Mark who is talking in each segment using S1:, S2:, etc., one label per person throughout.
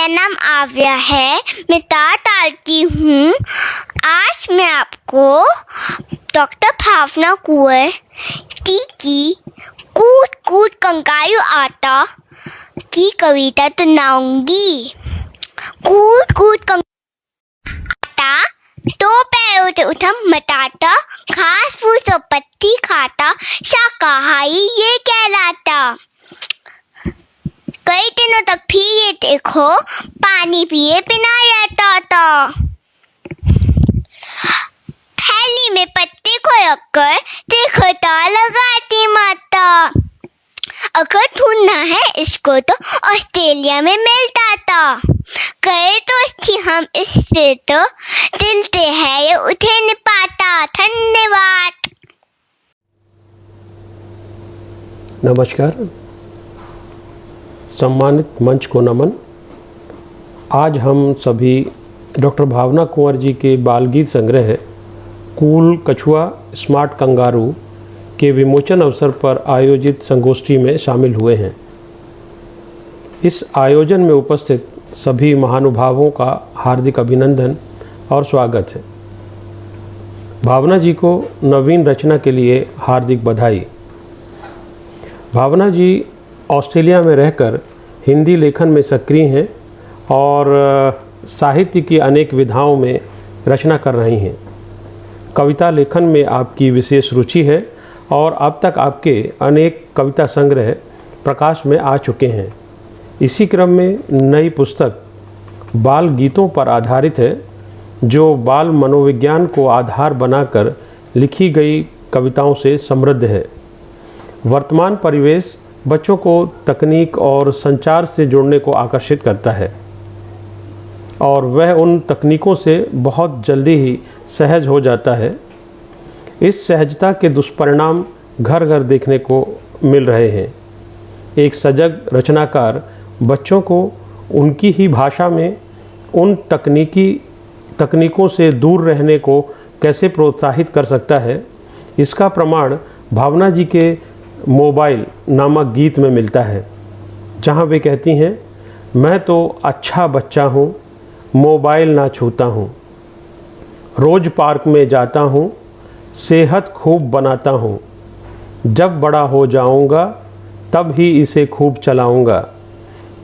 S1: मेरा नाम आव्या है। मैं 4 साल की हूँ। आज मैं आपको डॉक्टर भावना कुंवर की कूद कूद कंगारू आता की कविता सुनाऊंगी। कूद कूद आता, 2 पैरों से उठम मटाता, घास फूस और पत्ती खाता, शाकाहारी ये कहलाता। कई दिनों तक फिर ये देखो, पानी पिए बिना रहता था। थैली में पत्ते को रखकर देखो तो लगाती माता। अगर ढूंढना है इसको तो ऑस्ट्रेलिया में मिलता था। कई दोस्ती हम इससे तो दिल से है ये उठे नहीं पाता। धन्यवाद।
S2: नमस्कार। सम्मानित मंच को नमन। आज हम सभी डॉक्टर भावना कुंवर जी के बाल गीत संग्रह कूल कछुआ स्मार्ट कंगारू के विमोचन अवसर पर आयोजित संगोष्ठी में शामिल हुए हैं। इस आयोजन में उपस्थित सभी महानुभावों का हार्दिक अभिनंदन और स्वागत है। भावना जी को नवीन रचना के लिए हार्दिक बधाई। भावना जी ऑस्ट्रेलिया में रहकर हिंदी लेखन में सक्रिय हैं और साहित्य की अनेक विधाओं में रचना कर रही हैं। कविता लेखन में आपकी विशेष रुचि है और अब तक आपके अनेक कविता संग्रह प्रकाश में आ चुके हैं। इसी क्रम में नई पुस्तक बाल गीतों पर आधारित है, जो बाल मनोविज्ञान को आधार बनाकर लिखी गई कविताओं से समृद्ध है। वर्तमान परिवेश बच्चों को तकनीक और संचार से जुड़ने को आकर्षित करता है और वह उन तकनीकों से बहुत जल्दी ही सहज हो जाता है। इस सहजता के दुष्परिणाम घर घर देखने को मिल रहे हैं। एक सजग रचनाकार बच्चों को उनकी ही भाषा में उन तकनीकों से दूर रहने को कैसे प्रोत्साहित कर सकता है, इसका प्रमाण भावना जी के मोबाइल नामक गीत में मिलता है, जहां वे कहती हैं, मैं तो अच्छा बच्चा हूं, मोबाइल ना छूता हूं, रोज़ पार्क में जाता हूं, सेहत खूब बनाता हूं, जब बड़ा हो जाऊंगा तब ही इसे खूब चलाऊंगा,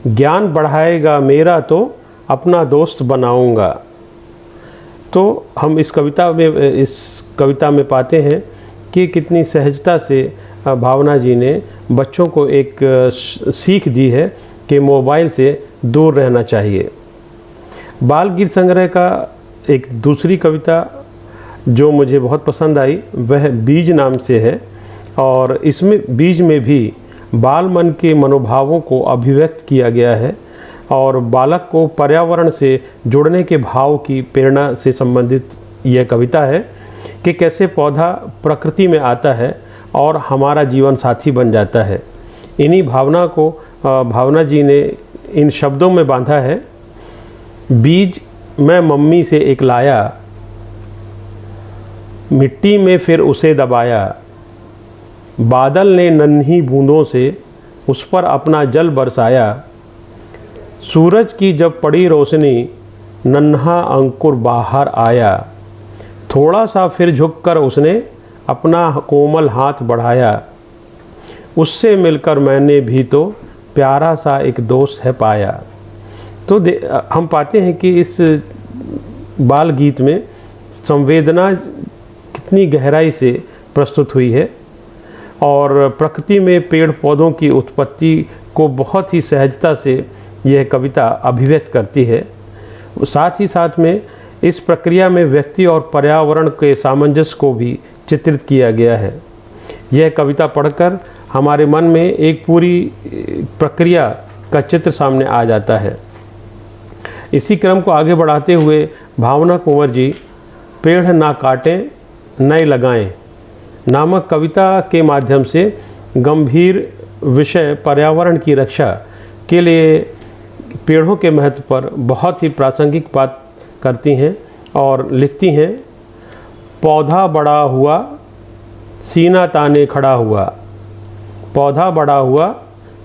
S2: ज्ञान बढ़ाएगा मेरा तो अपना दोस्त बनाऊंगा। तो हम इस कविता में पाते हैं कि कितनी सहजता से भावना जी ने बच्चों को एक सीख दी है कि मोबाइल से दूर रहना चाहिए। बाल गीत संग्रह का एक दूसरी कविता जो मुझे बहुत पसंद आई वह बीज नाम से है और इसमें बीज में भी बाल मन के मनोभावों को अभिव्यक्त किया गया है और बालक को पर्यावरण से जुड़ने के भाव की प्रेरणा से संबंधित यह कविता है कि कैसे पौधा प्रकृति में आता है और हमारा जीवन साथी बन जाता है। इन्हीं भावना को भावना जी ने इन शब्दों में बांधा है। बीज मैं मम्मी से एक लाया, मिट्टी में फिर उसे दबाया, बादल ने नन्ही बूंदों से उस पर अपना जल बरसाया, सूरज की जब पड़ी रोशनी नन्हा अंकुर बाहर आया, थोड़ा सा फिर झुककर उसने अपना कोमल हाथ बढ़ाया, उससे मिलकर मैंने भी तो प्यारा सा एक दोस्त है पाया। तो हम पाते हैं कि इस बाल गीत में संवेदना कितनी गहराई से प्रस्तुत हुई है और प्रकृति में पेड़ पौधों की उत्पत्ति को बहुत ही सहजता से यह कविता अभिव्यक्त करती है। साथ ही साथ में इस प्रक्रिया में व्यक्ति और पर्यावरण के सामंजस्य को भी चित्रित किया गया है। यह कविता पढ़कर हमारे मन में एक पूरी प्रक्रिया का चित्र सामने आ जाता है। इसी क्रम को आगे बढ़ाते हुए भावना कुंवर जी पेड़ ना काटें नए लगाएं नामक कविता के माध्यम से गंभीर विषय पर्यावरण की रक्षा के लिए पेड़ों के महत्व पर बहुत ही प्रासंगिक बात करती हैं और लिखती हैं, पौधा बड़ा हुआ सीना ताने खड़ा हुआ, पौधा बड़ा हुआ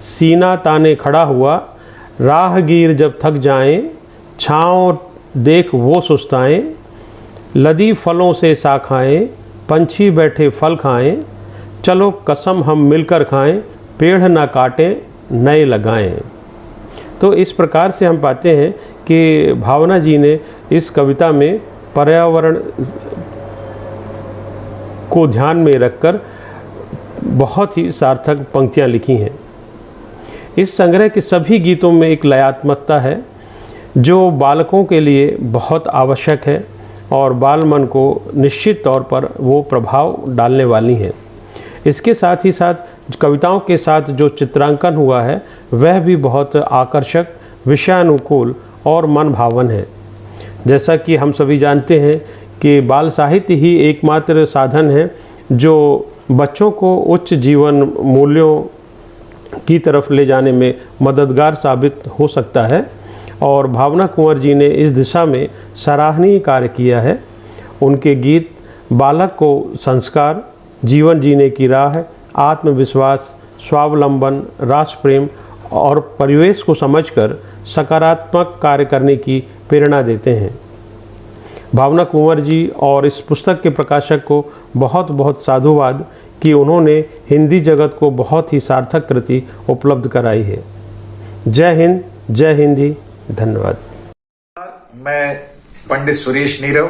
S2: सीना ताने खड़ा हुआ, राहगीर जब थक जाएं, छाँव देख वो सुस्ताएं, लदी फलों से शाखाएं, पंछी बैठे फल खाएं, चलो कसम हम मिलकर खाएं, पेड़ ना काटें नए लगाएं। तो इस प्रकार से हम पाते हैं कि भावना जी ने इस कविता में पर्यावरण को ध्यान में रखकर बहुत ही सार्थक पंक्तियाँ लिखी हैं। इस संग्रह के सभी गीतों में एक लयात्मकता है जो बालकों के लिए बहुत आवश्यक है और बाल मन को निश्चित तौर पर वो प्रभाव डालने वाली हैं। इसके साथ ही साथ कविताओं के साथ जो चित्रांकन हुआ है वह भी बहुत आकर्षक, विषयानुकूल और मन भावन है। जैसा कि हम सभी जानते हैं कि बाल साहित्य ही एकमात्र साधन है जो बच्चों को उच्च जीवन मूल्यों की तरफ ले जाने में मददगार साबित हो सकता है और भावना कुंवर जी ने इस दिशा में सराहनीय कार्य किया है। उनके गीत बालक को संस्कार, जीवन जीने की राह, आत्मविश्वास, स्वावलंबन, राष्ट्र प्रेम और परिवेश को समझकर सकारात्मक कार्य करने की प्रेरणा देते हैं। भावना कुंवर जी और इस पुस्तक के प्रकाशक को बहुत बहुत साधुवाद कि उन्होंने हिंदी जगत को बहुत ही सार्थक कृति उपलब्ध कराई है। जय हिंद, जय हिंदी, धन्यवाद।
S3: मैं पंडित सुरेश नीरव,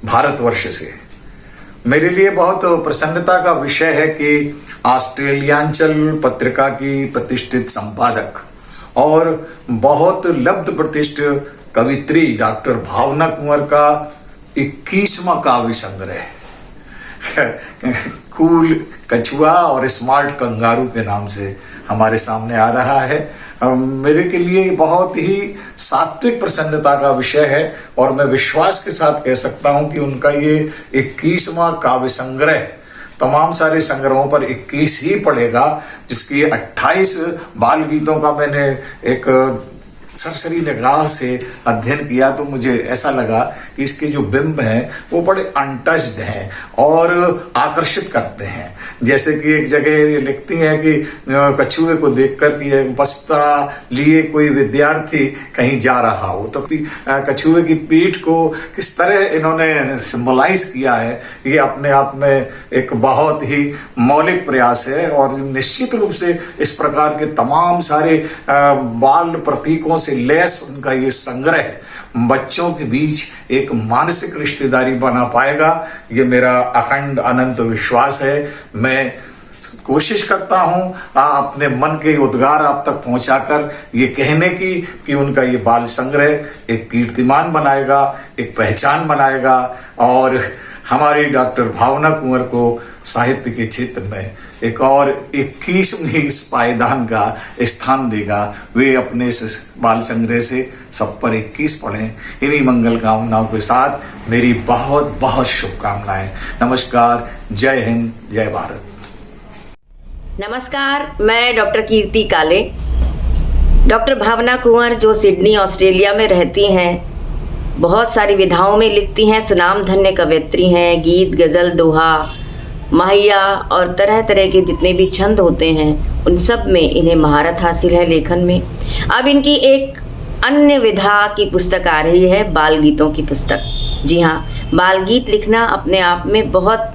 S3: भारतवर्ष से। मेरे लिए बहुत प्रसन्नता का विषय है कि ऑस्ट्रेलियांचल पत्रिका की प्रतिष्ठित संपादक और बहुत लब्ध प्रतिष्ठित कवित्री डॉक्टर भावना कुंवर का 21वां काव्य संग्रह कूल कछुआ और स्मार्ट कंगारू के नाम से हमारे सामने आ रहा है। मेरे के लिए बहुत ही सात्विक प्रसन्नता का विषय है और मैं विश्वास के साथ कह सकता हूं कि उनका ये 21वां काव्य संग्रह तमाम सारे संग्रहों पर 21 ही पड़ेगा, जिसकी 28 बाल गीतों का मैंने एक सरसरी निगाह से अध्ययन किया तो मुझे ऐसा लगा कि इसके जो बिंब हैं वो बड़े अनटच्ड हैं और आकर्षित करते हैं। जैसे कि एक जगह ये लिखती हैं कि कछुए को देखकर कि बस्ता लिए कोई विद्यार्थी कहीं जा रहा हो, तो कछुए की पीठ को किस तरह इन्होंने सिंबलाइज किया है, ये अपने आप में एक बहुत ही मौलिक प्रयास है। और निश्चित रूप से इस प्रकार के तमाम सारे बाल प्रतीकों से लैस उनका ये संग्रह बच्चों के बीच एक मानसिक रिश्तेदारी बना पाएगा, ये मेरा अखंड अनंत विश्वास है। मैं कोशिश करता हूं अपने मन के उद्गार आप तक पहुंचाकर ये कहने की कि उनका ये बाल संग्रह एक कीर्तिमान बनाएगा, एक पहचान बनाएगा और हमारी डॉक्टर भावना कुंवर को साहित्य के क्षेत्र में एक और 21वीं पायदान का स्थान देगा। वे अपने इस बाल संग्रह से सब पर 21 पढ़ें। इन्हीं मंगल कामनाओं के साथ मेरी बहुत बहुत शुभकामनाएं। नमस्कार, जय हिंद, जय भारत।
S4: नमस्कार, मैं डॉक्टर कीर्ति काले। डॉक्टर भावना कुंवर जो सिडनी ऑस्ट्रेलिया में रहती हैं, बहुत सारी विधाओं में लिखती हैं, सुनाम धन्य कवयित्री हैं। गीत, गज़ल, दोहा, माहिया और तरह तरह के जितने भी छंद होते हैं उन सब में इन्हें महारत हासिल है लेखन में। अब इनकी एक अन्य विधा की पुस्तक आ रही है, बाल गीतों की पुस्तक। जी हाँ, बाल गीत लिखना अपने आप में बहुत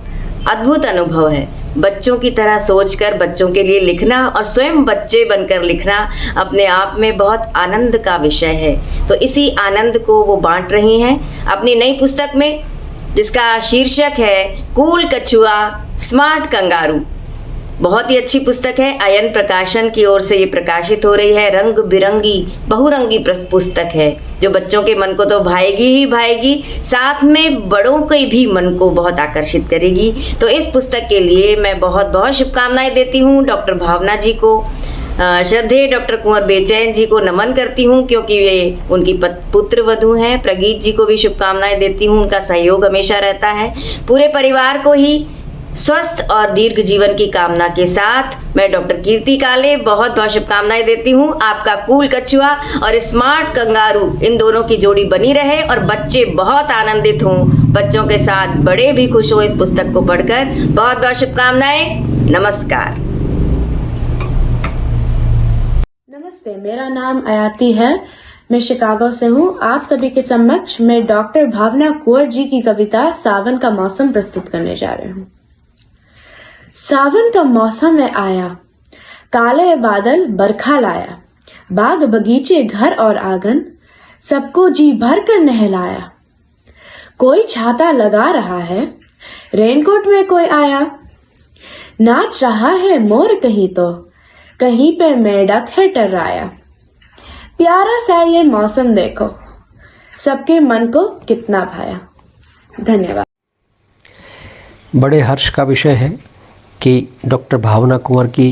S4: अद्भुत अनुभव है। बच्चों की तरह सोचकर बच्चों के लिए लिखना और स्वयं बच्चे बनकर लिखना अपने आप में बहुत आनंद का विषय है। तो इसी आनंद को वो बांट रही हैं अपनी नई पुस्तक में, जिसका शीर्षक है कूल कछुआ स्मार्ट कंगारू। बहुत ही अच्छी पुस्तक है। अयन प्रकाशन की ओर से ये प्रकाशित हो रही है। रंग बिरंगी बहुरंगी पुस्तक है जो बच्चों के मन को तो भाएगी ही भाएगी, साथ में बड़ों के भी मन को बहुत आकर्षित करेगी। तो इस पुस्तक के लिए मैं बहुत बहुत शुभकामनाएं देती हूँ डॉक्टर भावना जी को। श्रद्धेय डॉक्टर कुंवर बेचैन जी को नमन करती हूँ क्योंकि वे उनकी पुत्र वधू हैं। प्रगीत जी को भी शुभकामनाएं देती हूँ, उनका सहयोग हमेशा रहता है। पूरे परिवार को ही स्वस्थ और दीर्घ जीवन की कामना के साथ मैं डॉक्टर कीर्ति काले बहुत बहुत शुभकामनाएं देती हूँ। आपका कूल कछुआ और स्मार्ट कंगारू, इन दोनों की जोड़ी बनी रहे और बच्चे बहुत आनंदित हों, बच्चों के साथ बड़े भी खुश हो इस पुस्तक को पढ़कर। बहुत बहुत शुभकामनाएं। नमस्कार।
S5: नमस्ते। नमस्ते, मेरा नाम आयाति है। मैं शिकागो से हूँ। आप सभी के समक्ष मैं डॉक्टर भावना कुंवर जी की कविता सावन का मौसम प्रस्तुत करने जा रही हूँ। सावन का मौसम है आया, काले बादल बरखा लाया, बाग बगीचे घर और आंगन सबको जी भर कर नहलाया। कोई छाता लगा रहा है, रेनकोट में कोई आया, नाच रहा है मोर कहीं पे मेढक है टर्राया। प्यारा सा ये मौसम देखो, सबके मन को कितना भाया। धन्यवाद।
S6: बड़े हर्ष का विषय है कि डॉक्टर भावना कुंवर की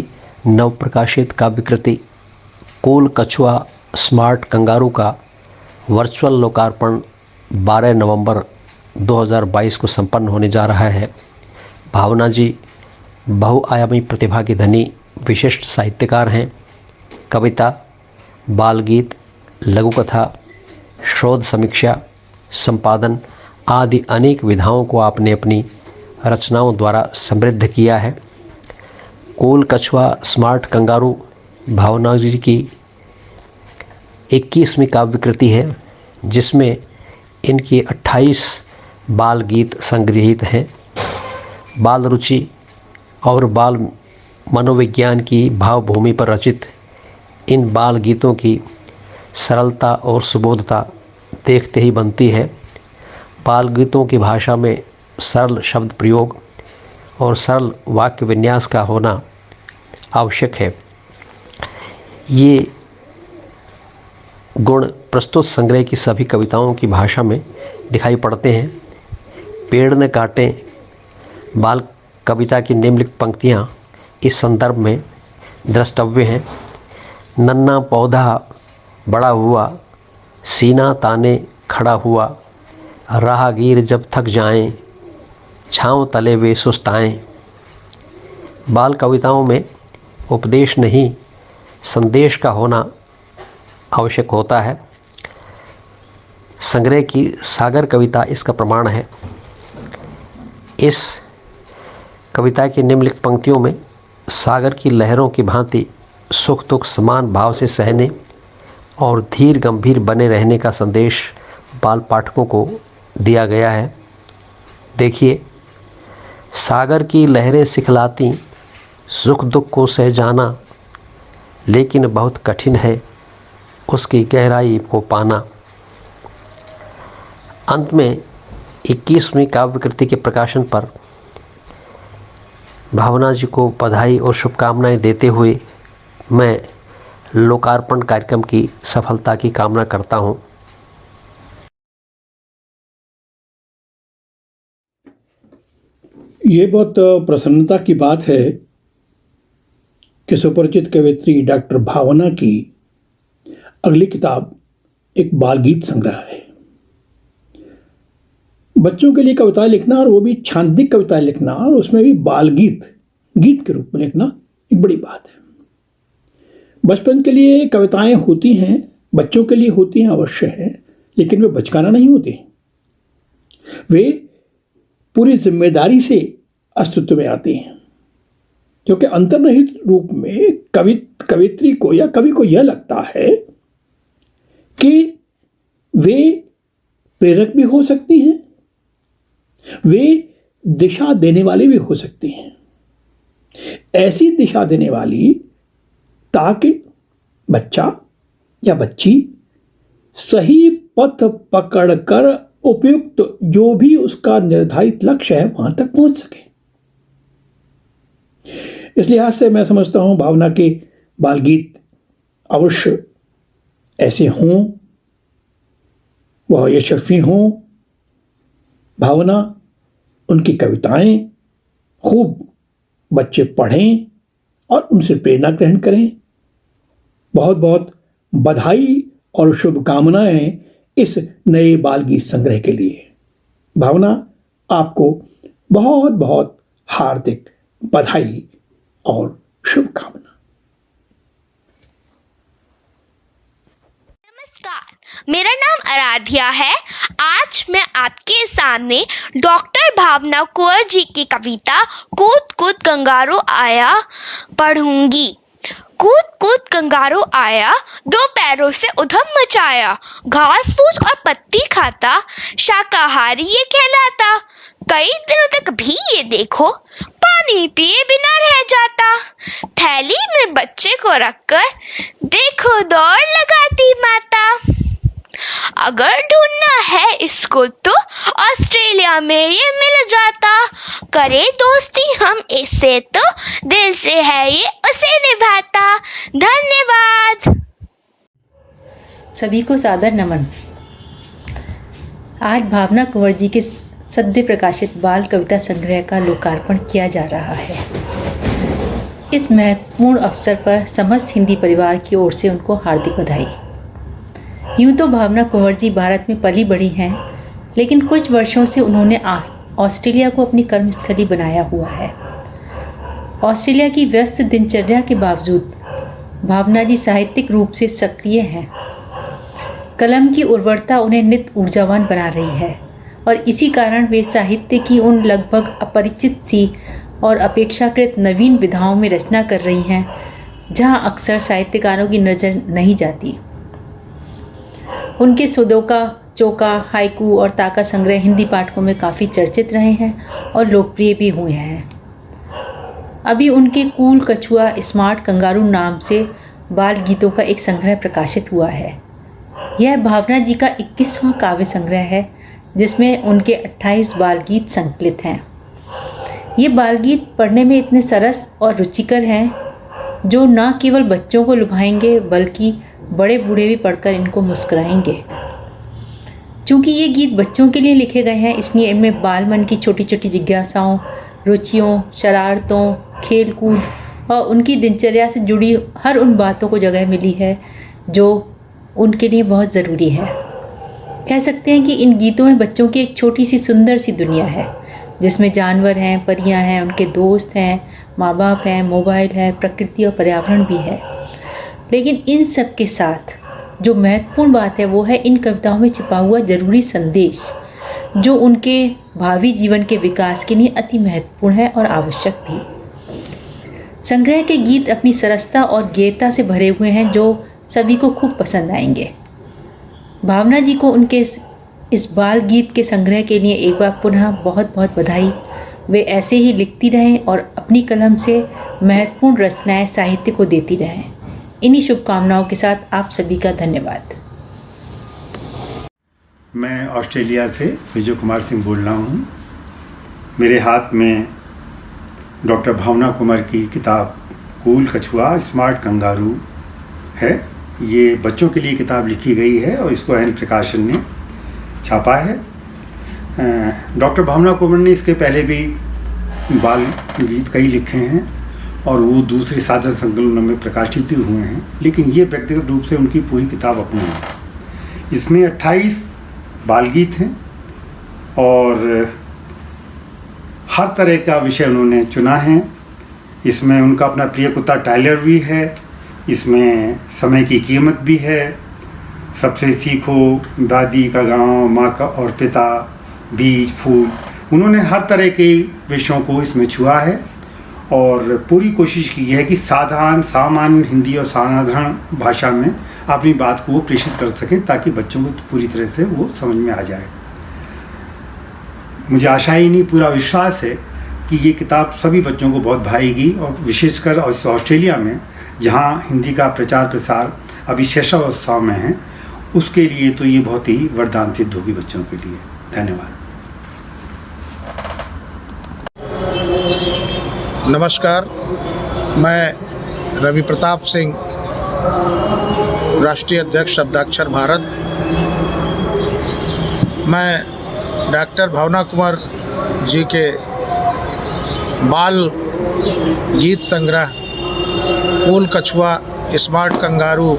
S6: नव प्रकाशित काव्य कृति कूल कछुआ स्मार्ट कंगारू का वर्चुअल लोकार्पण 12 नवंबर 2022 को संपन्न होने जा रहा है। भावना जी बहुआयामी प्रतिभा की धनी विशिष्ट साहित्यकार हैं। कविता, बाल गीत, लघु कथा, शोध समीक्षा, संपादन आदि अनेक विधाओं को आपने अपनी रचनाओं द्वारा समृद्ध किया है। कूल कछुआ स्मार्ट कंगारू भावना जी की 21वीं काव्य कृति है, जिसमें इनकी 28 बाल गीत संग्रहित हैं। बाल रुचि और बाल मनोविज्ञान की भावभूमि पर रचित इन बाल गीतों की सरलता और सुबोधता देखते ही बनती है। बाल गीतों की भाषा में सरल शब्द प्रयोग और सरल वाक्य विन्यास का होना आवश्यक है। ये गुण प्रस्तुत संग्रह की सभी कविताओं की भाषा में दिखाई पड़ते हैं। पेड़ न काटे बाल कविता की निम्नलिखित पंक्तियाँ इस संदर्भ में द्रष्टव्य हैं। नन्ना पौधा बड़ा हुआ, सीना ताने खड़ा हुआ, राहगीर जब थक जाएं, छांव तले वे सुस्ताएं। बाल कविताओं में उपदेश नहीं संदेश का होना आवश्यक होता है। संग्रह की सागर कविता इसका प्रमाण है। इस कविता की निम्नलिखित पंक्तियों में सागर की लहरों की भांति सुख दुख समान भाव से सहने और धीर गंभीर बने रहने का संदेश बाल पाठकों को दिया गया है। देखिए, सागर की लहरें सिखलाती सुख दुख को सह जाना, लेकिन बहुत कठिन है उसकी गहराई को पाना। अंत में 21वीं काव्य कृति के प्रकाशन पर भावना जी को बधाई और शुभकामनाएं देते हुए मैं लोकार्पण कार्यक्रम की सफलता की कामना करता हूं।
S7: ये बहुत प्रसन्नता की बात है कि सुपरिचित कवयित्री डॉक्टर भावना की अगली किताब एक बाल गीत संग्रह है। बच्चों के लिए कविताएं लिखना, और वो भी छांदिक कविताएं लिखना, और उसमें भी बाल गीत के रूप में लिखना एक बड़ी बात है। बचपन के लिए कविताएं होती हैं, बच्चों के लिए होती हैं, अवश्य है, लेकिन वे बचकाना नहीं होती। वे पूरी जिम्मेदारी से अस्तित्व में आती हैं, क्योंकि अंतर्निहित रूप में कवित्री को या कवि को यह लगता है कि वे प्रेरक भी हो सकती हैं, वे दिशा देने वाली भी हो सकती हैं। ऐसी दिशा देने वाली ताकि बच्चा या बच्ची सही पथ पकड़कर उपयुक्त जो भी उसका निर्धारित लक्ष्य है वहां तक पहुंच सके। इस लिहाज से मैं समझता हूं भावना के बाल गीत अवश्य ऐसे हों, वह यशस्वी हों। भावना, उनकी कविताएं खूब बच्चे पढ़ें और उनसे प्रेरणा ग्रहण करें। बहुत बहुत बधाई और शुभकामनाएं इस नए बाल गीत संग्रह के लिए। भावना, आपको बहुत बहुत हार्दिक बधाई और शुभकामना।
S1: नमस्कार, मेरा नाम आराध्या है। आज मैं आपके सामने डॉक्टर भावना कुंवर जी की कविता कूद कूद कंगारू आया पढ़ूंगी।
S8: कूद कूद कंगारू आया, 2 पैरों से उधम मचाया, घास फूस और पत्ती खाता, शाकाहारी ये कहलाता। कई दिनों तक भी ये देखो, पानी पिए बिना रह जाता। थैली में बच्चे को रखकर देखो दौड़ लगाती माता। अगर ढूंढना है इसको तो ऑस्ट्रेलिया में ये मिल जाता। करे दोस्ती हम इससे तो दिल से है ये उसे निभाता। धन्यवाद।
S9: सभी को सादर नमन। आज भावना कुंवर जी के सद्य प्रकाशित बाल कविता संग्रह का लोकार्पण किया जा रहा है। इस महत्वपूर्ण अवसर पर समस्त हिंदी परिवार की ओर से उनको हार्दिक बधाई। यूँ तो भावना कुंवर जी भारत में पली बढ़ी हैं, लेकिन कुछ वर्षों से उन्होंने ऑस्ट्रेलिया को अपनी कर्मस्थली बनाया हुआ है। ऑस्ट्रेलिया की व्यस्त दिनचर्या के बावजूद भावना जी साहित्यिक रूप से सक्रिय हैं। कलम की उर्वरता उन्हें नित ऊर्जावान बना रही है और इसी कारण वे साहित्य की उन लगभग अपरिचित सी और अपेक्षाकृत नवीन विधाओं में रचना कर रही हैं, जहां अक्सर साहित्यकारों की नज़र नहीं जाती। उनके सुदोका, चौका, हाइकू और ताका संग्रह हिंदी पाठकों में काफ़ी चर्चित रहे हैं और लोकप्रिय भी हुए हैं। अभी उनके कूल कछुआ स्मार्ट कंगारू नाम से बाल गीतों का एक संग्रह प्रकाशित हुआ है। यह भावना जी का 21वां काव्य संग्रह है, जिसमें उनके 28 बाल गीत संकलित हैं। ये बाल गीत पढ़ने में इतने सरस और रुचिकर हैं, जो न केवल बच्चों को लुभाएंगे बल्कि बड़े बूढ़े भी पढ़कर इनको मुस्कुराएंगे। चूँकि ये गीत बच्चों के लिए लिखे गए हैं, इसलिए इनमें बाल मन की छोटी छोटी जिज्ञासाओं, रुचियों, शरारतों, खेल कूद और उनकी दिनचर्या से जुड़ी हर उन बातों को जगह मिली है जो उनके लिए बहुत ज़रूरी है। कह सकते हैं कि इन गीतों में बच्चों की एक छोटी सी सुंदर सी दुनिया है, जिसमें जानवर हैं, परियां हैं, उनके दोस्त हैं, माँ बाप हैं, मोबाइल है, प्रकृति और पर्यावरण भी है। लेकिन इन सब के साथ जो महत्वपूर्ण बात है वो है इन कविताओं में छिपा हुआ ज़रूरी संदेश, जो उनके भावी जीवन के विकास के लिए अति महत्वपूर्ण है और आवश्यक भी। संग्रह के गीत अपनी सरसता और गेयता से भरे हुए हैं, जो सभी को खूब पसंद आएंगे। भावना जी को उनके इस बाल गीत के संग्रह के लिए एक बार पुनः बहुत बहुत बधाई। वे ऐसे ही लिखती रहें और अपनी कलम से महत्वपूर्ण रचनाएं साहित्य को देती रहें। इन्हीं शुभकामनाओं के साथ आप सभी का धन्यवाद।
S10: मैं ऑस्ट्रेलिया से विजय कुमार सिंह बोल रहा हूँ। मेरे हाथ में डॉक्टर भावना कुंवर की किताब कूल कछुआ स्मार्ट कंगारू है। ये बच्चों के लिए किताब लिखी गई है और इसको एन प्रकाशन ने छापा है। डॉक्टर भावना कुंवर ने इसके पहले भी बाल गीत कई लिखे हैं और वो दूसरे साधन संकलनों में प्रकाशित भी हुए हैं, लेकिन ये व्यक्तिगत रूप से उनकी पूरी किताब अपनी है। इसमें 28 बाल गीत हैं और हर तरह का विषय उन्होंने चुना है। इसमें उनका अपना प्रिय कुत्ता टाइलर भी है, इसमें समय की कीमत भी है, सबसे सीखो, दादी का गांव, माँ का और पिता, बीज, फूल। उन्होंने हर तरह के विषयों को इसमें छुआ है और पूरी कोशिश की है कि सामान्य हिंदी और साधारण भाषा में अपनी बात को वो प्रेषित कर सकें, ताकि बच्चों को पूरी तरह से वो समझ में आ जाए। मुझे आशा ही नहीं, पूरा विश्वास है कि ये किताब सभी बच्चों को बहुत भाएगी और विशेषकर ऑस्ट्रेलिया में, जहाँ हिंदी का प्रचार प्रसार अभी शैशवावस्था में है, उसके लिए तो ये बहुत ही वरदान सिद्ध होगी बच्चों के लिए। धन्यवाद।
S11: नमस्कार, मैं रवि प्रताप सिंह, राष्ट्रीय अध्यक्ष शब्दाक्षर भारत। मैं डॉक्टर भावना कुंवर जी के बाल गीत संग्रह कूल कछुआ स्मार्ट कंगारू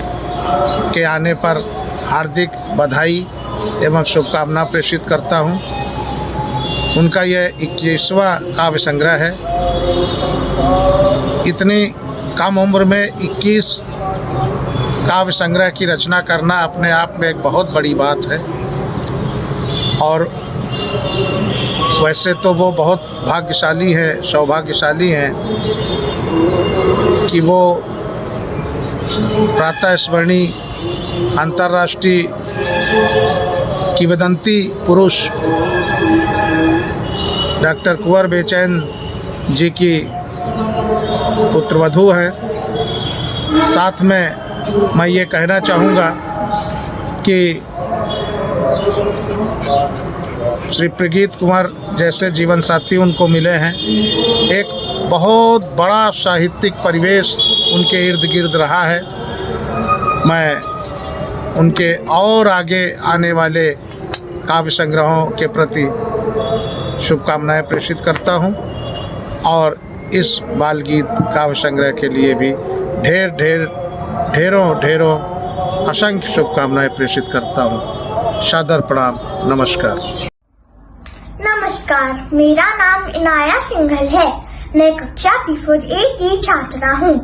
S11: के आने पर हार्दिक बधाई एवं शुभकामना प्रेषित करता हूं। उनका यह 21वां काव्य संग्रह है। इतनी कम उम्र में 21 काव्य संग्रह की रचना करना अपने आप में एक बहुत बड़ी बात है और वैसे तो वो बहुत भाग्यशाली है, सौभाग्यशाली हैं कि वो प्रातः स्मरणीय अंतर्राष्ट्रीय किंवदंती पुरुष डॉक्टर कुंवर बेचैन जी की पुत्रवधू है। साथ में मैं ये कहना चाहूँगा कि श्री प्रगीत कुंवर जैसे जीवन साथी उनको मिले हैं। एक बहुत बड़ा साहित्यिक परिवेश उनके इर्द गिर्द रहा है। मैं उनके और आगे आने वाले काव्य संग्रहों के प्रति शुभकामनाएं प्रेषित करता हूं और इस बाल गीत काव्य संग्रह के लिए भी ढेरों असंख्य शुभकामनाएं प्रेषित करता हूं। सादर प्रणाम, नमस्कार।
S1: नमस्कार, मेरा नाम इनाया सिंघल है। मैं कक्षा P4A की छात्रा हूँ।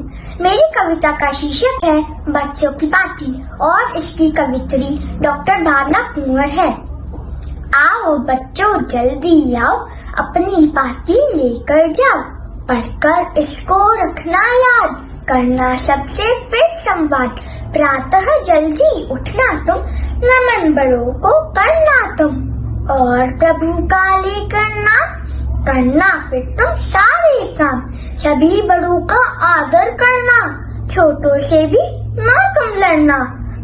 S1: मेरी कविता का शीर्षक है बच्चों की पार्टी और इसकी कवित्री डॉक्टर भावना कुंवर है। आओ बच्चों जल्दी आओ, अपनी पार्टी लेकर जाओ, पढ़कर इसको रखना याद, करना सबसे फिर संवाद, प्रातः जल्दी उठना तुम, नमन बड़ों को करना तुम, और प्रभु का लेकर नाम, करना फिर तुम सारे काम, सभी बड़ों का आदर करना, छोटों से भी ना तुम लड़ना,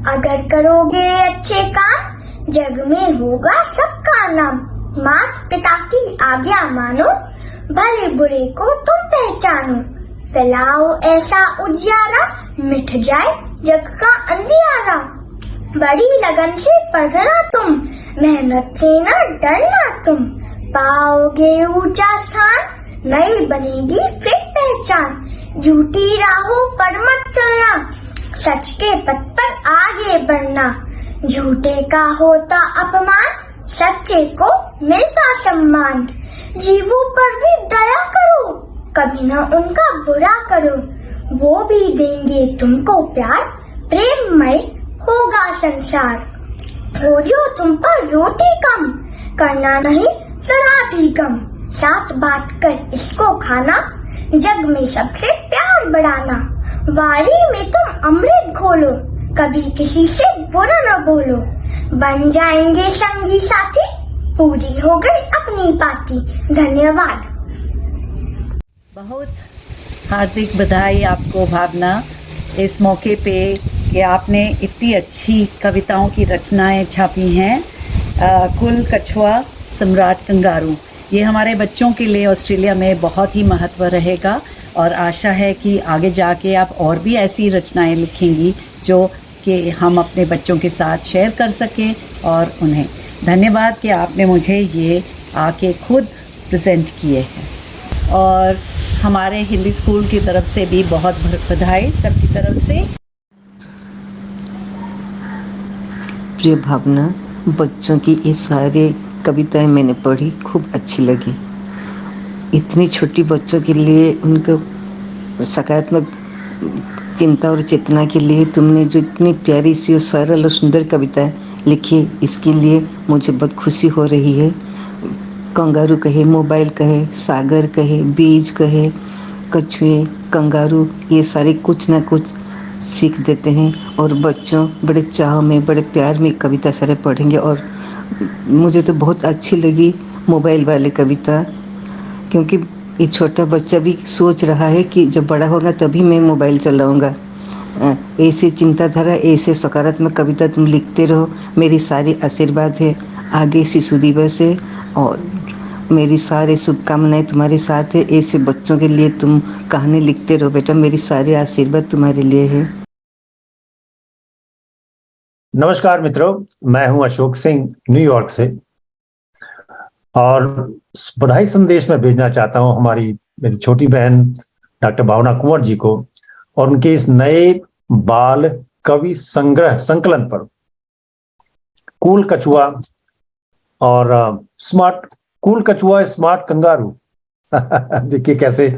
S1: अगर करोगे अच्छे काम, जग में होगा सबका नाम, माता पिता की आज्ञा मानो, भले बुरे को तुम पहचानो, फैलाओ ऐसा उजियारा, मिट जाए जग का अंधियारा, बड़ी लगन से पढ़ना तुम, मेहनत से न डरना तुम, पाओगे ऊंचा स्थान, नई बनेगी फिर पहचान, झूठी राहों पर मत चलना, सच के पथ पर आगे बढ़ना, झूठे का होता अपमान, सच्चे को मिलता सम्मान, जीवों पर भी दया करो, कभी न उनका बुरा करो, वो भी देंगे तुमको प्यार, प्रेममय होगा संसार, हो जो तुम पर रोटी कम, करना नहीं जरा भी कम, साथ बांट कर इसको खाना, जग में सबसे प्यार बढ़ाना, वारी में तुम अमृत घोलो, कभी किसी से बुरा न बोलो, बन जाएंगे संगी साथी, पूरी हो गई अपनी पार्टी। धन्यवाद।
S12: बहुत हार्दिक बधाई आपको भावना, इस मौके पे कि आपने इतनी अच्छी कविताओं की रचनाएं छापी हैं। कुल कछुआ सम्राट कंगारू, ये हमारे बच्चों के लिए ऑस्ट्रेलिया में बहुत ही महत्व रहेगा और आशा है कि आगे जाके आप और भी ऐसी रचनाएं लिखेंगी जो कि हम अपने बच्चों के साथ शेयर कर सकें। और उन्हें धन्यवाद कि आपने मुझे ये आके खुद प्रेजेंट किए हैं। और हमारे हिंदी स्कूल की तरफ से भी बहुत बधाई सबकी तरफ से।
S13: प्रिय भावना, बच्चों की ये सारी कविताएं मैंने पढ़ी, खूब अच्छी लगी। इतनी छोटी बच्चों के लिए उनको सकारात्मक चिंता और चेतना के लिए तुमने जो इतनी प्यारी सी और सरल और सुंदर कविताएं लिखी, इसके लिए मुझे बहुत खुशी हो रही है। कंगारू कहे, मोबाइल कहे, सागर कहे, बीज कहे, कछुए, कंगारू, ये सारे कुछ ना कुछ सीख देते हैं और बच्चों बड़े चाह में, बड़े प्यार में कविता सारे पढ़ेंगे। और मुझे तो बहुत अच्छी लगी मोबाइल वाली कविता, क्योंकि ये छोटा बच्चा भी सोच रहा है कि जब बड़ा होगा तभी मैं मोबाइल चलाऊंगा। ऐसे चिंताधारा, ऐसे सकारात्मक कविता तुम लिखते रहो, मेरी सारी आशीर्वाद है। आगे शिशु दिवस है और मेरी सारी शुभकामनाएं तुम्हारे साथ है। ऐसे बच्चों के लिए तुम कहानी लिखते रहो बेटा, मेरी सारी आशीर्वाद तुम्हारे लिए है।
S10: नमस्कार मित्रों, मैं हूं अशोक सिंह न्यूयॉर्क से और बधाई संदेश में भेजना चाहता हूं मेरी छोटी बहन डॉक्टर भावना कुंवर जी को और उनके इस नए बाल कवि संग्रह संकलन पर कूल कछुआ और कूल कछुआ स्मार्ट कंगारू। देखिए कैसे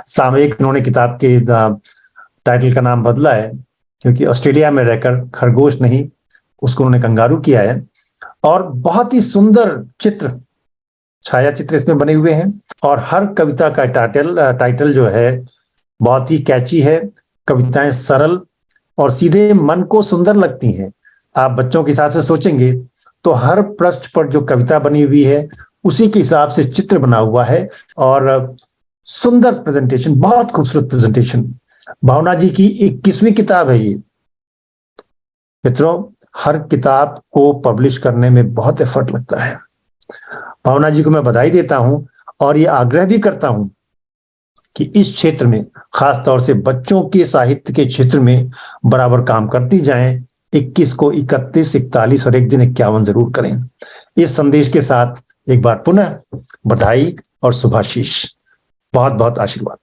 S10: सामयिक उन्होंने किताब के टाइटल का नाम बदला है, क्योंकि ऑस्ट्रेलिया में रहकर खरगोश नहीं, उसको उन्होंने कंगारू किया है। और बहुत ही सुंदर छाया चित्र इसमें बने हुए हैं और हर कविता का टाइटल जो है बहुत ही कैची है। कविताएं सरल
S14: और सीधे मन को सुंदर लगती हैं। आप बच्चों के हिसाब से सोचेंगे तो हर पृष्ठ पर जो कविता बनी हुई है उसी के हिसाब से चित्र बना हुआ है और सुंदर प्रेजेंटेशन, बहुत खूबसूरत प्रेजेंटेशन। भावना जी की 21वीं किताब है ये। मित्रों, हर किताब को पब्लिश करने में बहुत एफर्ट लगता है। भावना जी को मैं बधाई देता हूं और ये आग्रह भी करता हूं कि इस क्षेत्र में, खास तौर से बच्चों के साहित्य के क्षेत्र में बराबर काम करती जाएं। 21 को 31, 41 और एक दिन 51 जरूर करें। इस संदेश के साथ एक बार पुनः बधाई और शुभाशीष। बहुत बहुत आशीर्वाद।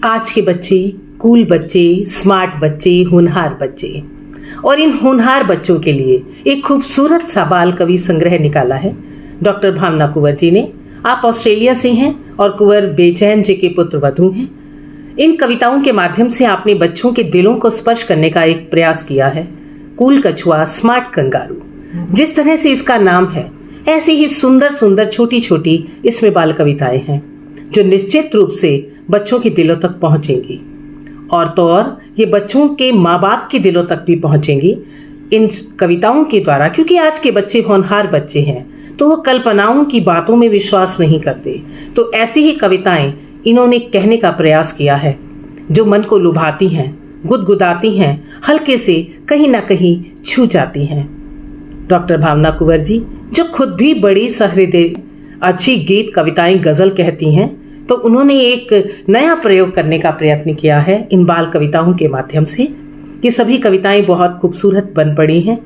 S15: आज के बच्चे कूल बच्चे, स्मार्ट बच्चे, होनहार बच्चे, और इन होनहार बच्चों के लिए एक खूबसूरत सा बाल कवि संग्रह निकाला है डॉक्टर भावना कुंवर जी ने। आप ऑस्ट्रेलिया से हैं और कुंवर बेचैन जी के पुत्र वधू हैं। इन कविताओं के माध्यम से आपने बच्चों के दिलों को स्पर्श करने का एक प्रयास किया है। कूल कछुआ, स्मार्ट कंगारू, जिस तरह से इसका नाम है, ऐसी ही सुंदर सुंदर छोटी छोटी इसमें बाल कविताएं हैं जो निश्चित रूप से बच्चों के दिलों तक पहुंचेंगी, और तो और ये बच्चों के माँ बाप के दिलों तक भी पहुंचेंगी इन कविताओं के द्वारा। क्योंकि आज के बच्चे होनहार बच्चे हैं तो वो कल्पनाओं की बातों में विश्वास नहीं करते। तो ऐसी ही कविताएं इन्होंने कहने का प्रयास किया है जो मन को लुभाती हैं, गुदगुदाती हैं, हल्के से कहीं ना कहीं छू जाती हैं। डॉक्टर भावना कुंवर जी जो खुद भी बड़ी सहृदय अच्छी गीत, कविताएं, गजल कहती हैं, तो उन्होंने एक नया प्रयोग करने का प्रयत्न किया है इन बाल कविताओं के माध्यम से। ये सभी कविताएं बहुत खूबसूरत बन पड़ी हैं।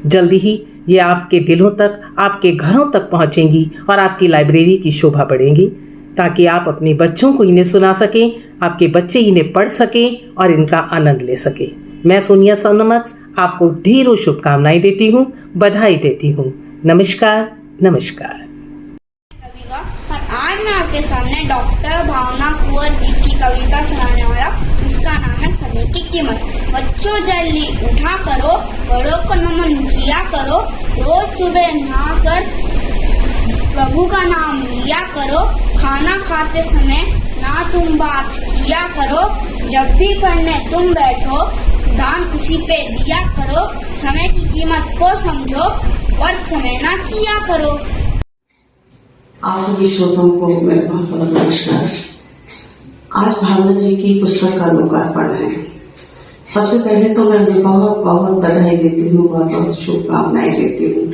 S15: जल्दी ही ये आपके दिलों तक, आपके घरों तक पहुंचेंगी और आपकी लाइब्रेरी की शोभा बढ़ेंगी, ताकि आप अपने बच्चों को इन्हें सुना सकें, आपके बच्चे इन्हें पढ़ सकें और इनका आनंद ले सकें। मैं सोनिया सोनमक्स आपको ढेरों शुभकामनाएं देती हूँ, बधाई देती हूँ। नमस्कार नमस्कार।
S16: और आज मैं आपके सामने डॉक्टर भावना कुंवर जी की कविता सुनाने वाला, उसका नाम है समय की कीमत। बच्चों जल्दी उठा करो, बड़ों को नमन किया करो, रोज सुबह नहाकर प्रभु का नाम लिया करो, खाना खाते समय ना तुम बात किया करो, जब भी पढ़ने तुम बैठो दान उसी पे दिया करो, समय की कीमत को समझो और समय ना किया करो।
S17: आप सभी श्रोताओं को मेरा बहुत बहुत नमस्कार। आज भावना जी की पुस्तक का लोकार्पण है। सबसे पहले तो मैं उन्हें बहुत बहुत बधाई देती हूँ, बहुत बहुत शुभकामनाएं देती हूँ।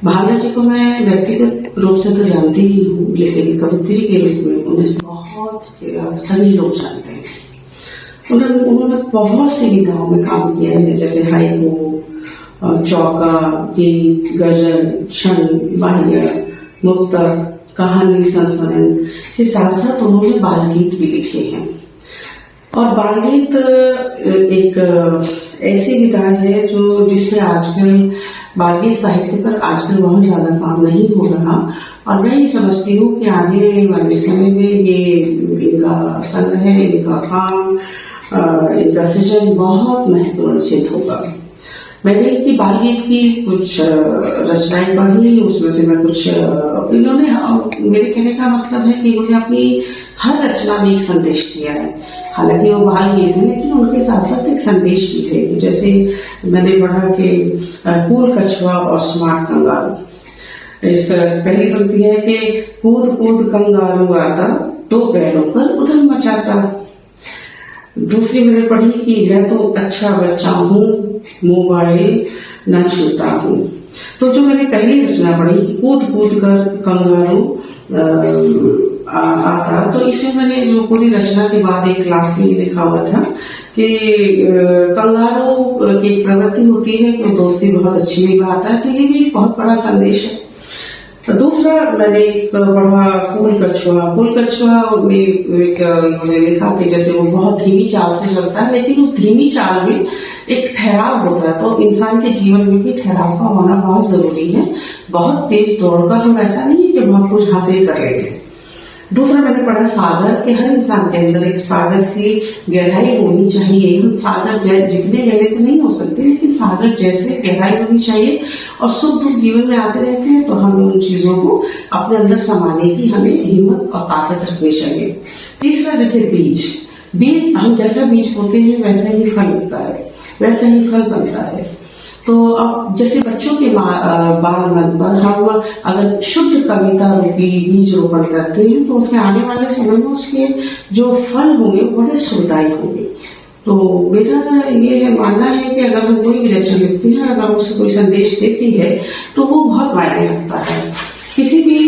S17: भावना जी को मैं व्यक्तिगत रूप से तो जानती ही हूँ, लेकिन कवित्री के रूप में उन्हें बहुत सभी लोग जानते हैं। उन्होंने बहुत सी विधाओं में काम किया है, जैसे हाइकू, चौका, गीत, गजल, क्षण, बाह्य, मुक्तक, कहानी, संस्मरण के साथ साथ उन्होंने बाल गीत भी लिखे हैं। और बाल गीत एक ऐसी विधा है जो जिसमें आजकल बाल गीत साहित्य पर आजकल बहुत ज्यादा काम नहीं हो रहा, और मैं ये समझती हूँ कि आने वाले समय में ये इनका संग्रह, इनका काम, इनका सृजन बहुत महत्वपूर्ण सिद्ध होगा। मैंने इनकी बाल गीत की कुछ रचनाएं पढ़ी, उसमें से मैं कुछ इन्होंने, मेरे कहने का मतलब है कि इन्होंने अपनी हर रचना में एक संदेश दिया है। हालांकि वो बाल गीत है, लेकिन उनके साथ साथ एक संदेश भी है। जैसे मैंने पढ़ा कि कूल कछुआ और स्मार्ट कंगारू। इसका पहली पंक्ति है कि कूद कूद कंगारू आता, दो पैरों पर उधम मचाता। दूसरी मैंने पढ़ी कि मैं तो अच्छा बच्चा हूँ, मोबाइल न छूता हूँ। तो जो मैंने पहली रचना पढ़ी कि कूद कूद कर कंगारू आता, तो इसमें मैंने जो पूरी रचना के बाद एक लास्ट में लिखा हुआ था कि कंगारू की प्रवृत्ति होती है कि दोस्ती बहुत अच्छी निभाता है, तो ये भी बहुत बड़ा संदेश है। दूसरा मैंने पढ़ा कूल कछुआ। कूल कछुआ में उन्होंने लिखा कि जैसे वो बहुत धीमी चाल से चलता है, लेकिन उस धीमी चाल में एक ठहराव होता है, तो इंसान के जीवन में भी ठहराव का होना बहुत जरूरी है। बहुत तेज दौड़कर हम ऐसा नहीं है कि बहुत कुछ हासिल कर लेंगे। दूसरा मैंने पढ़ा सागर, के हर इंसान के अंदर एक सागर सी गहराई होनी चाहिए। हम सागर जितने गहरे तो नहीं हो सकते, लेकिन सागर जैसे गहराई होनी चाहिए, और सुख दुख जीवन में आते रहते हैं, तो हमें उन चीजों को अपने अंदर समाने की हमें हिम्मत और ताकत रखनी चाहिए। तीसरा जैसे बीज, बीज, हम जैसा बीज बोते हैं वैसा ही फल उगता है, वैसा ही फल बनता है। तो अब जैसे बच्चों के बाल मन पर हम अगर शुद्ध कविता रूपी बीज रोपण करते हैं तो उसके आने वाले समय में उसके जो फल होंगे बड़े सुखदायी होंगे। तो मेरा ये मानना है कि अगर हम कोई भी रचना लिखते हैं, अगर उसे कोई संदेश देती है तो वो बहुत मायने रखता है। किसी भी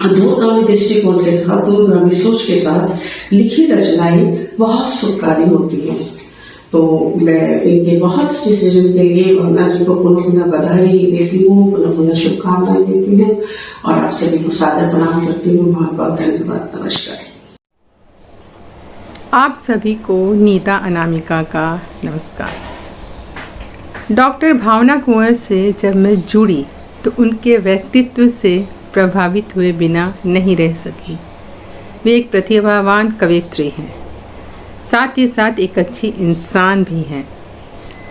S17: दूरगामी दृष्टिकोण के साथ, दूरगामी सोच के साथ लिखी रचनाएं बहुत सुखकारी होती हैं। तो मैं इनके बहुत अच्छे सृजन के लिए भावना जी को पुनः पुनः बधाई देती हूँ, पुनः पुनः शुभकामनाएं देती हूँ और आप सभी को सादर प्रणाम करती हूँ। बहुत बहुत धन्यवाद, नमस्कार।
S18: आप सभी को नीता अनामिका का नमस्कार। डॉक्टर भावना कुंवर से जब मैं जुड़ी तो उनके व्यक्तित्व से प्रभावित हुए बिना नहीं रह सकी। वे एक प्रतिभावान कवयित्री हैं, साथ ही साथ एक अच्छी इंसान भी हैं।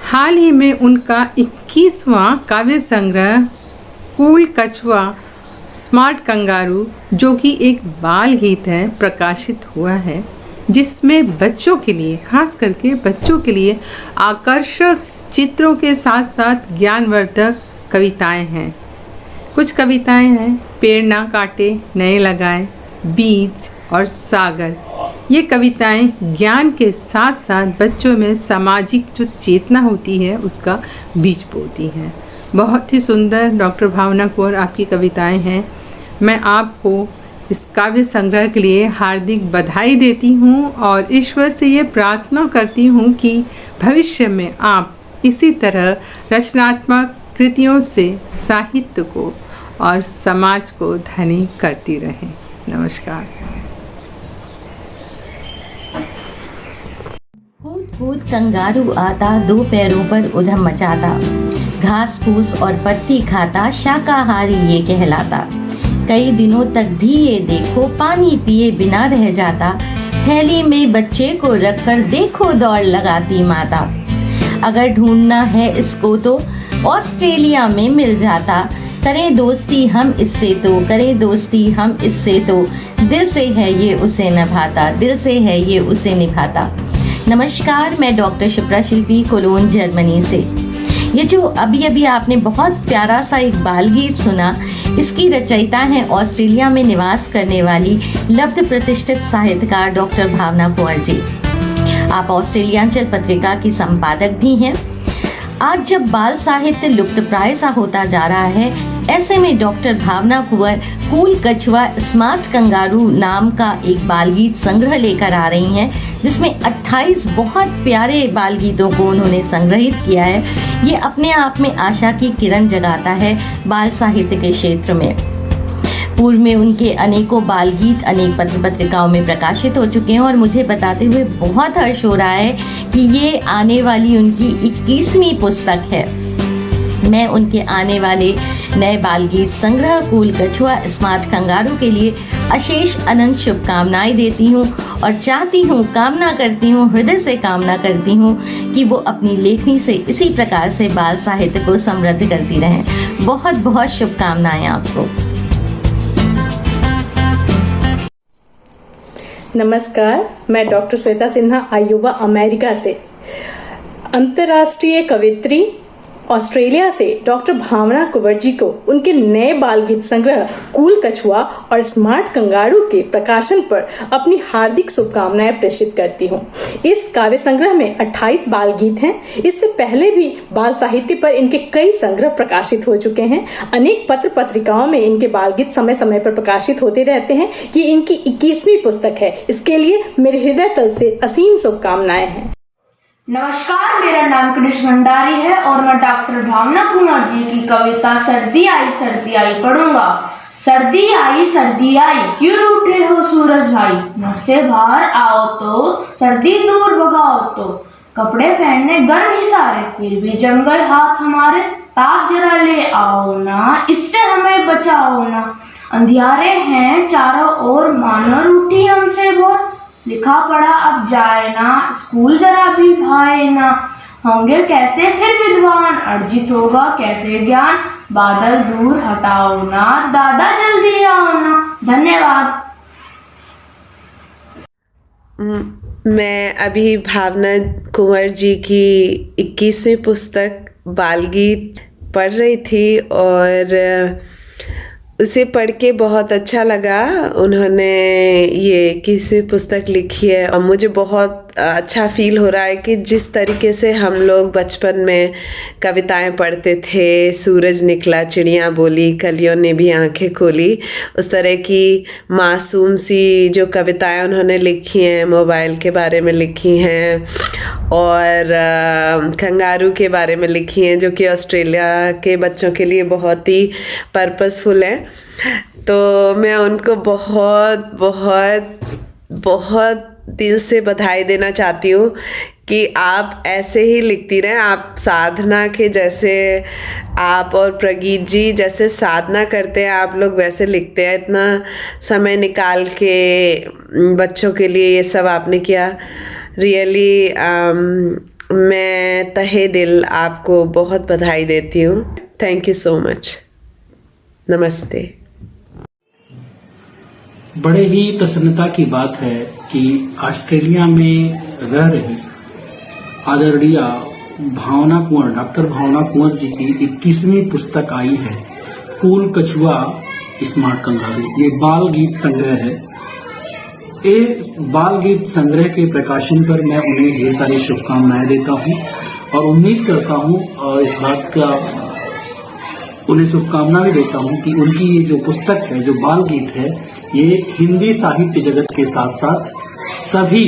S18: हाल ही में उनका 21वां काव्य संग्रह कूल कछुआ स्मार्ट कंगारू, जो कि एक बाल गीत है, प्रकाशित हुआ है, जिसमें बच्चों के लिए, खास करके बच्चों के लिए आकर्षक चित्रों के साथ साथ ज्ञानवर्धक कविताएं हैं। कुछ कविताएं हैं पेड़ ना काटे नए लगाए, बीज और सागर। ये कविताएं ज्ञान के साथ साथ बच्चों में सामाजिक जो चेतना होती है उसका बीज बोती हैं। बहुत ही सुंदर डॉक्टर भावना कुंवर आपकी कविताएं हैं। मैं आपको इस काव्य संग्रह के लिए हार्दिक बधाई देती हूँ और ईश्वर से ये प्रार्थना करती हूँ कि भविष्य में आप इसी तरह रचनात्मक कृतियों से साहित्य को और समाज को धनी करती रहें। नमस्कार।
S4: कूद कूद कंगारू आता, दो पैरों पर उधम मचाता, घास फूस और पत्ती खाता, शाकाहारी ये कहलाता। कई दिनों तक भी ये देखो पानी पिए बिना रह जाता, थैली में बच्चे को रखकर देखो दौड़ लगाती माता। अगर ढूंढना है इसको तो ऑस्ट्रेलिया में मिल जाता, करें दोस्ती हम इससे तो, करें दोस्ती हम इससे तो, दिल से है ये उसे निभाता, दिल से है ये उसे निभाता। नमस्कार, मैं डॉक्टर शिप्रा शिल्पी, कोलोन जर्मनी से। ये जो अभी आपने बहुत प्यारा सा एक बाल गीत सुना, इसकी रचयिता हैं ऑस्ट्रेलिया में निवास करने वाली लब्ध प्रतिष्ठित साहित्यकार डॉक्टर भावना कुंवर जी। आप ऑस्ट्रेलियांचल पत्रिका की संपादक भी हैं। आज जब बाल साहित्य लुप्त प्राय सा होता जा रहा है, ऐसे में डॉक्टर भावना कुंवर कूल कछुआ स्मार्ट कंगारू नाम का एक बाल गीत संग्रह लेकर आ रही हैं, जिसमें 28 बहुत प्यारे बाल गीतों को उन्होंने संग्रहित किया है। ये अपने आप में आशा की किरण जगाता है बाल साहित्य के क्षेत्र में। पूर्व में उनके अनेकों बाल गीत अनेक पत्र पत्रिकाओं में प्रकाशित हो चुके हैं और मुझे बताते हुए बहुत हर्ष हो रहा है कि ये आने वाली उनकी 21वीं पुस्तक है। मैं उनके आने वाले नए बाल गीत संग्रह कूल कछुआ स्मार्ट कंगारू के लिए अशेष अनंत शुभकामनाएं देती हूँ और चाहती हूँ, कामना करती हूँ, हृदय से कामना करती हूँ कि वो अपनी लेखनी से इसी प्रकार से बाल साहित्य को समृद्ध करती रहें। बहुत बहुत शुभकामनाएं आपको।
S19: नमस्कार, मैं doctor Shweta Sinha, Iowa, America से। अंतर्राष्ट्रीय कवयित्री ऑस्ट्रेलिया से डॉक्टर भावना कुंवर जी को उनके नए बाल गीत संग्रह कूल कछुआ और स्मार्ट कंगारू के प्रकाशन पर अपनी हार्दिक शुभकामनाएं प्रेषित करती हूँ। इस काव्य संग्रह में 28 बाल गीत हैं। इससे पहले भी बाल साहित्य पर इनके कई संग्रह प्रकाशित हो चुके हैं। अनेक पत्र पत्रिकाओं में इनके बाल गीत समय समय पर प्रकाशित होते रहते हैं। कि इनकी 21वीं पुस्तक है, इसके लिए मेरे हृदय तल से असीम शुभकामनाएं हैं।
S20: नमस्कार, मेरा नाम कृष्ण भंडारी है और मैं डॉक्टर भावना कुंवर जी की कविता सर्दी आई पढ़ूंगा। सर्दी आई क्यों रूठे हो सूरज भाई, घर से बाहर आओ तो सर्दी दूर भगाओ तो, कपड़े पहनने गर्म ही सारे फिर भी जम गए हाथ हमारे, ताप जरा ले आओ ना, इससे हमें बचाओ ना, अंधियारे हैं चारों ओर मानो रूठी हमसे भोर, लिखा पढ़ा अब जाए ना, स्कूल जरा भी भाए ना, होंगे कैसे फिर विद्वान, अर्जित होगा कैसे ज्ञान, बादल दूर हटाओ ना, दादा जल्दी आओ ना। धन्यवाद।
S21: मैं अभी भावना कुंवर जी की 21वीं पुस्तक बाल गीत पढ़ रही थी और उसे पढ़ के बहुत अच्छा लगा। उन्होंने ये 21वीं पुस्तक लिखी है और मुझे बहुत अच्छा फील हो रहा है कि जिस तरीके से हम लोग बचपन में कविताएं पढ़ते थे, सूरज निकला चिड़िया बोली कलियों ने भी आंखें खोली, उस तरह की मासूम सी जो कविताएं उन्होंने लिखी हैं, मोबाइल के बारे में लिखी हैं और कंगारू के बारे में लिखी हैं, जो कि ऑस्ट्रेलिया के बच्चों के लिए बहुत ही पर्पसफुल है। तो मैं उनको बहुत बहुत बहुत दिल से बधाई देना चाहती हूँ कि आप ऐसे ही लिखती रहें। आप साधना के जैसे, आप और प्रगीत जी जैसे साधना करते हैं, आप लोग वैसे लिखते हैं। इतना समय निकाल के बच्चों के लिए ये सब आपने किया, रियली मैं तहे दिल आपको बहुत बधाई देती हूँ। Thank you so much. नमस्ते।
S7: बड़े ही प्रसन्नता की बात है कि ऑस्ट्रेलिया में रह रही आदरणीय भावना कुंवर, डॉक्टर भावना कुंवर जी की 21वीं पुस्तक आई है, कूल कछुआ स्मार्ट कंगारू। ये बाल गीत संग्रह है। ये बाल गीत संग्रह के प्रकाशन पर मैं उन्हें ढेर सारी शुभकामनाएं देता हूं और उम्मीद करता हूं और इस बात का उन्हें शुभकामना भी देता हूं कि उनकी ये जो पुस्तक है, जो बाल गीत है, ये हिंदी साहित्य जगत के साथ साथ सभी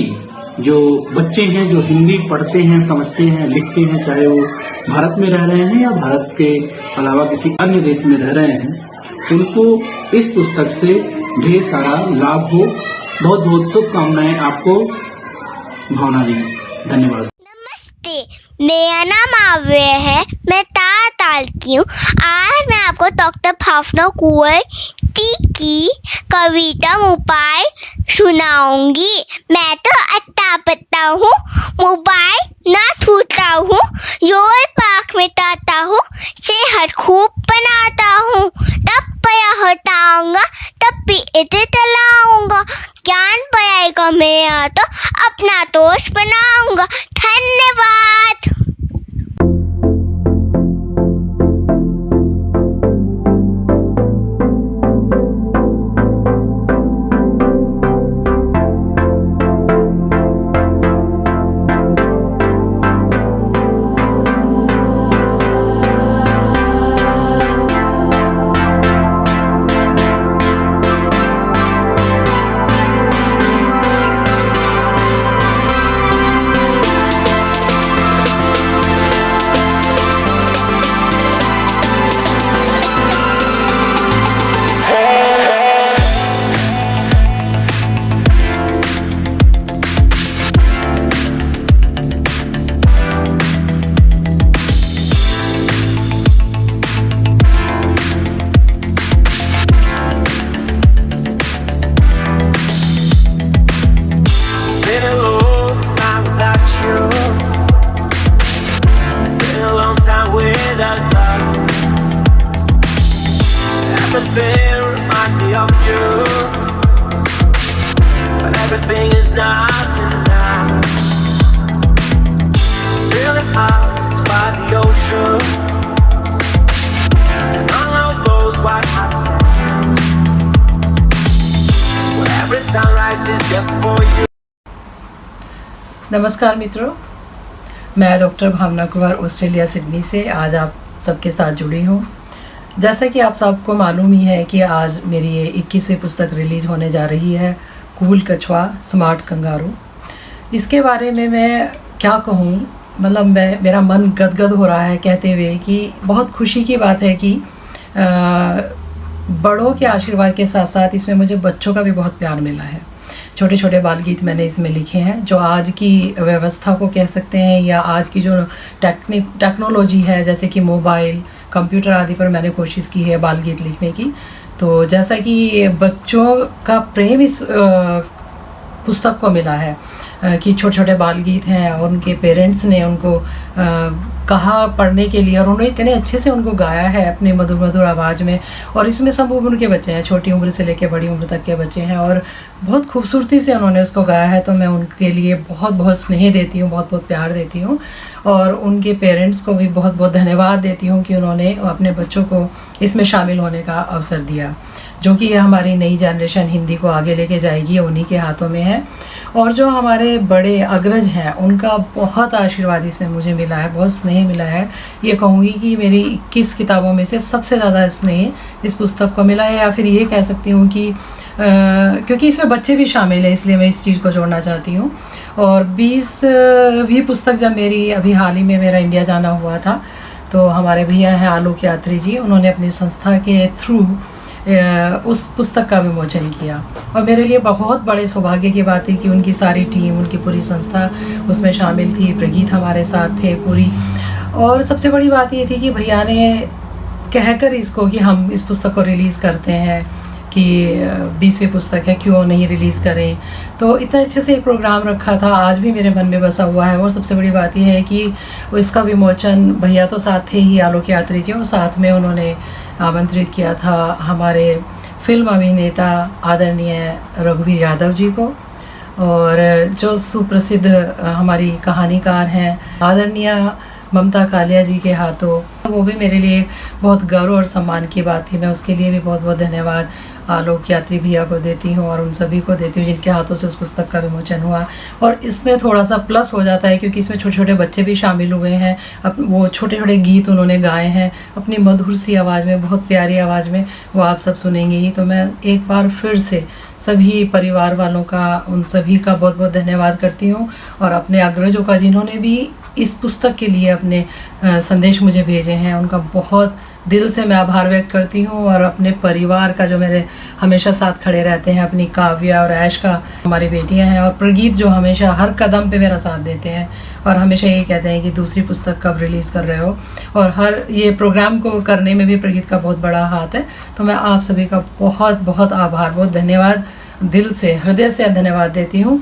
S7: जो बच्चे हैं जो हिंदी पढ़ते हैं, समझते हैं, लिखते हैं, चाहे वो भारत में रह रहे हैं या भारत के अलावा किसी अन्य देश में रह रहे हैं, उनको इस पुस्तक से ढेर सारा लाभ हो। बहुत बहुत शुभकामनाएं आपको भावना जी। धन्यवाद।
S1: नमस्ते, मेरा नाम आव्य है, मैं ताल की हूँ। आज मैं आपको डॉक्टर भावना कुंवर की कविता मोबाइल सुनाऊंगी। मैं तो अट्टा पत्ता हूँ, मोबाइल ना छूता हूँ, योर पार्क में जाता हूँ, सेहत खूब बनाता हूँ, तब पया हटाऊंगा तब भी इसे चलाऊंगा, ज्ञान पाएगा मेरा तो अपना दोस्त बनाऊंगा। धन्यवाद।
S22: नमस्कार मित्रों, मैं डॉक्टर भावना कुंवर ऑस्ट्रेलिया सिडनी से आज आप सबके साथ जुड़ी हूँ। जैसा कि आप सबको मालूम ही है कि आज मेरी ये 21वीं पुस्तक रिलीज होने जा रही है, कूल कछुआ स्मार्ट कंगारू। इसके बारे में मैं क्या कहूँ, मतलब मेरा मन गदगद हो रहा है कहते हुए कि बहुत खुशी की बात है कि बड़ों के आशीर्वाद के साथ साथ इसमें मुझे बच्चों का भी बहुत प्यार मिला है। छोटे छोटे बाल गीत मैंने इसमें लिखे हैं जो आज की व्यवस्था को कह सकते हैं या आज की जो टेक्नोलॉजी है, जैसे कि मोबाइल, कंप्यूटर आदि पर मैंने कोशिश की है बाल गीत लिखने की। तो जैसा कि बच्चों का प्रेम इस पुस्तक को मिला है कि छोटे छोटे बाल गीत हैं और उनके पेरेंट्स ने उनको कहा पढ़ने के लिए और उन्होंने इतने अच्छे से उनको गाया है अपनी मधुर मधुर आवाज़ में। और इसमें सब उम्र के बच्चे हैं, छोटी उम्र से लेकर बड़ी उम्र तक के बच्चे हैं और बहुत खूबसूरती से उन्होंने उसको गाया है। तो मैं उनके लिए बहुत बहुत स्नेह देती हूँ, बहुत बहुत प्यार देती हूँ और उनके पेरेंट्स को भी बहुत बहुत धन्यवाद देती हूँ कि उन्होंने अपने बच्चों को इसमें शामिल होने का अवसर दिया, जो कि हमारी नई जनरेशन हिंदी को आगे लेके जाएगी, उन्हीं के हाथों में है। और जो हमारे बड़े अग्रज हैं उनका बहुत आशीर्वाद इसमें मुझे मिला है, बहुत स्नेह मिला है। ये कहूँगी कि मेरी 21 किताबों में से सबसे ज़्यादा स्नेह इस पुस्तक को मिला है, या फिर ये कह सकती हूँ कि क्योंकि इसमें बच्चे भी शामिल हैं इसलिए मैं इस चीज़ को जोड़ना चाहती हूँ। और 20वीं पुस्तक जब मेरी अभी हाल ही में मेरा इंडिया जाना हुआ था तो हमारे भैया हैं आलोक यात्री जी, उन्होंने अपनी संस्था के थ्रू उस पुस्तक का विमोचन किया और मेरे लिए बहुत बड़े सौभाग्य की बात है कि उनकी सारी टीम, उनकी पूरी संस्था उसमें शामिल थी। प्रगीत हमारे साथ थे पूरी। और सबसे बड़ी बात ये थी कि भैया ने कहकर इसको कि हम इस पुस्तक को रिलीज़ करते हैं कि 20वीं पुस्तक है, क्यों नहीं रिलीज़ करें। तो इतना अच्छे से एक प्रोग्राम रखा था, आज भी मेरे मन में बसा हुआ है। और सबसे बड़ी बात यह है कि इसका विमोचन भैया तो साथ थे ही आलोक यात्री जी, और साथ में उन्होंने आमंत्रित किया था हमारे फिल्म अभिनेता आदरणीय रघुवीर यादव जी को, और जो सुप्रसिद्ध हमारी कहानीकार हैं आदरणीय ममता कालिया जी के हाथों। वो भी मेरे लिए बहुत गर्व और सम्मान की बात थी। मैं उसके लिए भी बहुत बहुत धन्यवाद आलोक यात्री भैया को देती हूँ और उन सभी को देती हूँ जिनके हाथों से उस पुस्तक का विमोचन हुआ। और इसमें थोड़ा सा प्लस हो जाता है क्योंकि इसमें छोटे छोटे बच्चे भी शामिल हुए हैं। वो छोटे छोटे गीत उन्होंने गाए हैं अपनी मधुर सी आवाज़ में, बहुत प्यारी आवाज़ में, वो आप सब सुनेंगे ही। तो मैं एक बार फिर से सभी परिवार वालों का, उन सभी का बहुत बहुत धन्यवाद करती हूँ और अपने अग्रजों का जिन्होंने भी इस पुस्तक के लिए अपने संदेश मुझे भेजे हैं, उनका बहुत दिल से मैं आभार व्यक्त करती हूँ। और अपने परिवार का जो मेरे हमेशा साथ खड़े रहते हैं, अपनी काव्या और ऐश का, हमारी बेटियाँ हैं, और प्रगीत जो हमेशा हर कदम पे मेरा साथ देते हैं और हमेशा यही कहते हैं कि दूसरी पुस्तक कब रिलीज़ कर रहे हो। और हर ये प्रोग्राम को करने में भी प्रगीत का बहुत बड़ा हाथ है। तो मैं आप सभी का बहुत बहुत आभार, बहुत धन्यवाद, दिल से, हृदय से धन्यवाद देती हूँ।